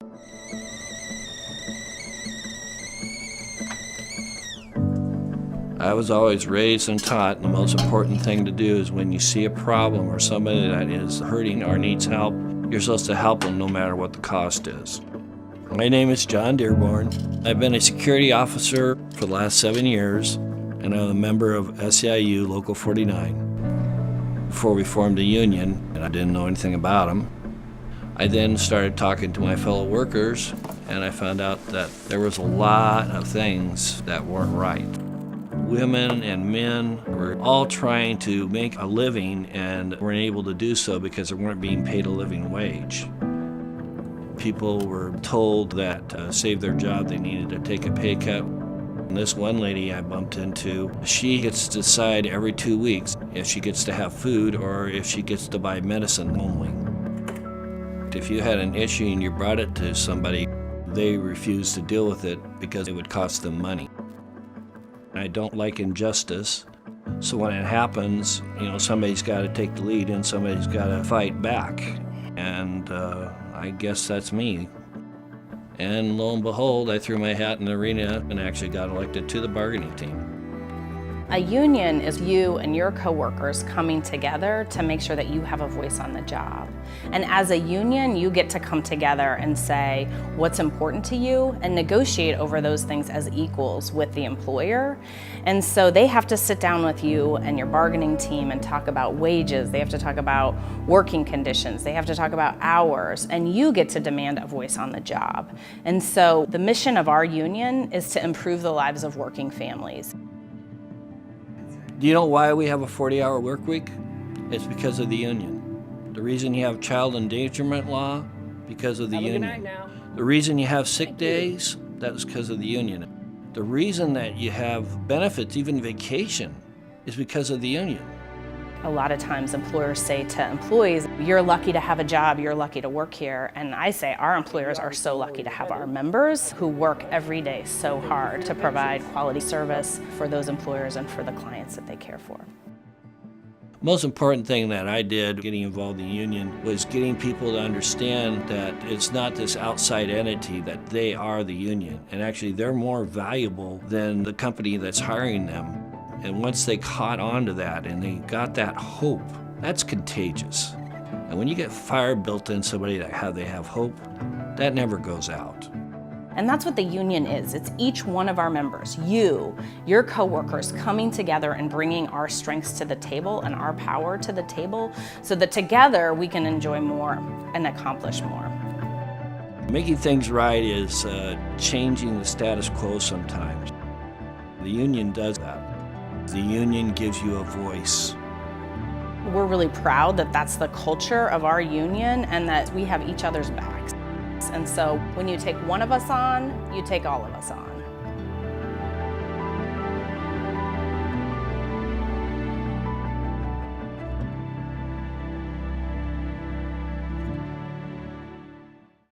I was always raised and taught the most important thing to do is when you see a problem or somebody that is hurting or needs help, you're supposed to help them no matter what the cost is. My name is John Dearborn. I've been a security officer for the last 7 years, and I'm a member of SEIU Local 49. Before we formed a union, and I didn't know anything about them, I then started talking to my fellow workers, and I found out that there was a lot of things that weren't right. Women and men were all trying to make a living and weren't able to do so because they weren't being paid a living wage. People were told that to save their job they needed to take a pay cut. And this one lady I bumped into, she gets to decide every 2 weeks if she gets to have food or if she gets to buy medicine only. If you had an issue and you brought it to somebody, they refused to deal with it because it would cost them money. I don't like injustice, so when it happens, somebody's got to take the lead and somebody's got to fight back. And I guess that's me. And lo and behold, I threw my hat in the arena and actually got elected to the bargaining team. A union is you and your coworkers coming together to make sure that you have a voice on the job. And as a union, you get to come together and say what's important to you and negotiate over those things as equals with the employer. And so they have to sit down with you and your bargaining team and talk about wages. They have to talk about working conditions. They have to talk about hours, and you get to demand a voice on the job. And so the mission of our union is to improve the lives of working families. Do you know why we have a 40-hour work week? It's because of the union. The reason you have child endangerment law, because of the union. The reason you have sick days, that's because of the union. The reason that you have benefits, even vacation, is because of the union. A lot of times employers say to employees, you're lucky to have a job, you're lucky to work here. And I say our employers are so lucky to have our members who work every day so hard to provide quality service for those employers and for the clients that they care for. Most important thing that I did getting involved in the union was getting people to understand that it's not this outside entity, that they are the union. And actually they're more valuable than the company that's hiring them. And once they caught on to that and they got that hope, that's contagious. And when you get fire built in somebody that they have hope, that never goes out. And that's what the union is. It's each one of our members, you, your coworkers, coming together and bringing our strengths to the table and our power to the table so that together we can enjoy more and accomplish more. Making things right is changing the status quo sometimes. The union does that. The union gives you a voice. We're really proud that that's the culture of our union and that we have each other's backs. And so when you take one of us on, you take all of us on.